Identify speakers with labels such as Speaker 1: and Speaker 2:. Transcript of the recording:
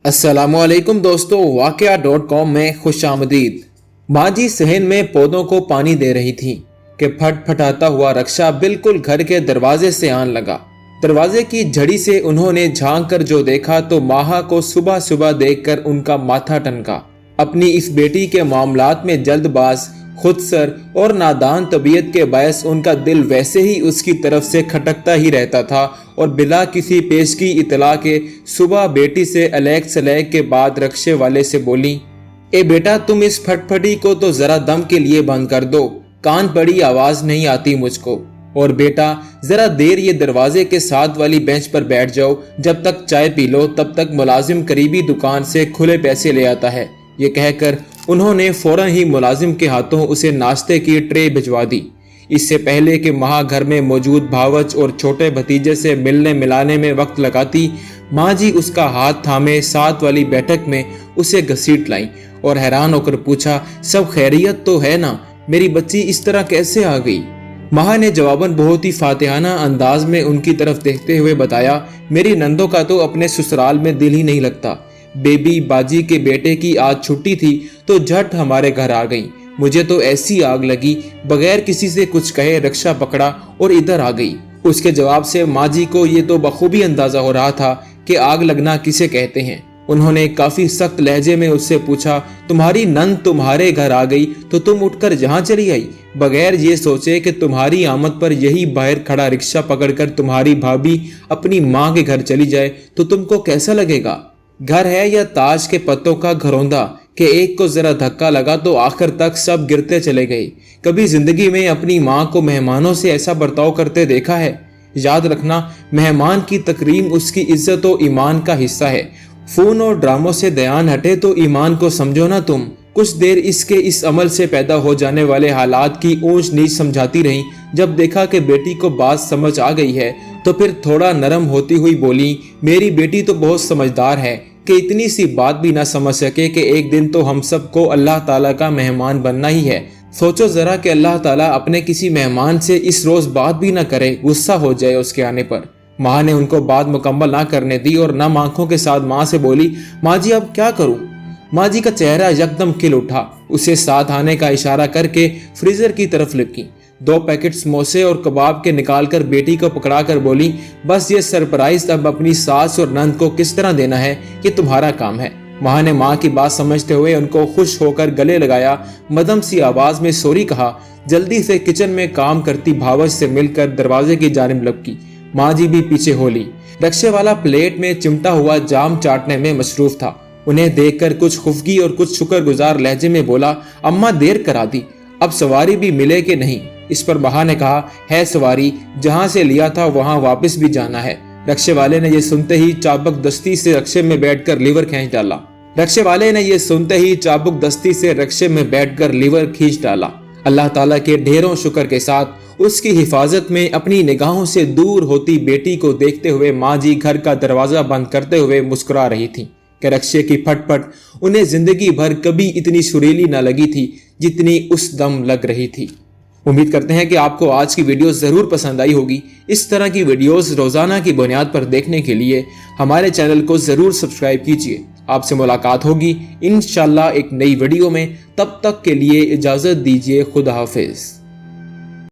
Speaker 1: अस्सलामुअलैकुम दोस्तों, वाक़या.com में खुश आमदीद। माँ जी सहन में पौधों को पानी दे रही थी कि फटफटाता हुआ रक्षा बिल्कुल घर के दरवाजे से आन लगा। दरवाजे की झड़ी से उन्होंने झांक कर जो देखा तो माहा को सुबह सुबह देखकर उनका माथा टनका। अपनी इस बेटी के मामलात में जल्दबाज, खुदसर और नादान तबीयत के बायस उनका दिल वैसे ही उसकी तरफ से खटकता ही रहता था और बिला किसी पेशगी इतला के सुबह बेटी से अलैक सलैक के बाद रक्शे वाले से बोली, ए बेटा, तुम इस फटफटी को तो जरा दम के लिए बंद कर दो, कान पड़ी आवाज नहीं आती मुझको। और बेटा, जरा देर ये दरवाजे के साथ वाली बेंच पर बैठ जाओ, जब तक चाय पी लो तब तक मुलाजिम करीबी दुकान से खुले पैसे ले आता है। ये कहकर उन्होंने फौरन ही मुलाजिम के हाथों उसे नाश्ते की ट्रे भिजवा दी। इससे पहले कि माँ घर में मौजूद भावच और छोटे भतीजे से मिलने मिलाने में वक्त लगाती, माँ जी उसका हाथ थामे साथ वाली बैठक में उसे घसीट लाई और हैरान होकर पूछा, सब खैरियत तो है ना? मेरी बच्ची इस तरह कैसे आ गई? माँ ने जवाबन बहुत ही फातिहाना अंदाज में उनकी तरफ देखते हुए बताया, मेरी नंदों का तो अपने ससुराल में दिल ही नहीं लगता। बेबी बाजी के बेटे की आज छुट्टी थी तो झट हमारे घर आ गई। मुझे तो ऐसी आग लगी, बगैर किसी से कुछ कहे रक्षा पकड़ा और इधर आ गई। उसके जवाब से माँ जी को ये तो बखूबी अंदाजा हो रहा था कि आग लगना किसे कहते हैं। उन्होंने काफी सख्त लहजे में उससे पूछा, तुम्हारी नंद तुम्हारे घर आ गई तो तुम उठकर जहाँ चली आई, बगैर ये सोचे कि तुम्हारी आमद पर यही बाहर खड़ा रिक्शा पकड़कर तुम्हारी भाभी अपनी माँ के घर चली जाए तो तुमको कैसा लगेगा? घर है या ताश के पत्तों का घरौंदा कि एक को जरा धक्का लगा तो आखिर तक सब गिरते चले गए। कभी जिंदगी में अपनी माँ को मेहमानों से ऐसा बर्ताव करते देखा है? याद रखना, मेहमान की तकरीम उसकी इज्जत और ईमान का हिस्सा है। फोन और ड्रामों से ध्यान हटे तो ईमान को समझो ना तुम। कुछ देर इसके इस अमल से पैदा हो जाने वाले हालात की ऊंच नीच समझाती रही। जब देखा कि बेटी को बात समझ आ गई है तो फिर थोड़ा नरम होती हुई बोली, मेरी बेटी तो बहुत समझदार है कि इतनी सी बात भी ना समझ सके कि एक दिन तो हम सबको अल्लाह ताला का मेहमान बनना ही है। सोचो जरा कि अल्लाह ताला अपने किसी मेहमान से इस रोज बात भी ना करे, गुस्सा हो जाए उसके आने पर। माँ ने उनको बात मुकम्मल ना करने दी और नम आंखों के साथ माँ से बोली, माँ जी अब क्या करूं? माँ जी का चेहरा यकदम खिल उठा। उसे साथ आने का इशारा करके फ्रीजर की तरफ लपकी। 2 पैकेट समोसे और कबाब के निकालकर बेटी को पकड़ाकर बोली, बस ये सरप्राइज अब अपनी सास और नंद को किस तरह देना है ये तुम्हारा काम है। माँ ने माँ की बात समझते हुए उनको खुश होकर गले लगाया, मदम सी आवाज में सॉरी कहा, जल्दी से किचन में काम करती भावच से मिलकर दरवाजे की जानिब लपकी। माँ जी भी पीछे हो ली। रक्शे वाला प्लेट में चिमटा हुआ जाम चाटने में मसरूफ था। उन्हें देखकर कुछ खुफगी और कुछ शुक्रगुजार लहजे में बोला, अम्मा देर करा दी, अब सवारी भी मिले कि नहीं? इस पर माँ ने कहा, है सवारी, जहाँ से लिया था वहाँ वापस भी जाना है। रक्शे वाले ने यह सुनते ही चाबुक दस्ती से रक्शे में बैठकर लीवर खींच डाला। अल्लाह ताला के ढेरों शुक्र के साथ उसकी हिफाजत में अपनी निगाहों से दूर होती बेटी को देखते हुए माँ जी घर का दरवाजा बंद करते हुए मुस्कुरा रही थी कि रक्शे की फटफट उन्हें जिंदगी भर कभी इतनी सुरीली न लगी थी जितनी उस दम लग रही थी। उम्मीद करते हैं कि आपको आज की वीडियो जरूर पसंद आई होगी। इस तरह की वीडियोस रोजाना की बुनियाद पर देखने के लिए हमारे चैनल को जरूर सब्सक्राइब कीजिए। आपसे मुलाकात होगी इंशाल्लाह एक नई वीडियो में। तब तक के लिए इजाजत दीजिए। खुदा हाफिज।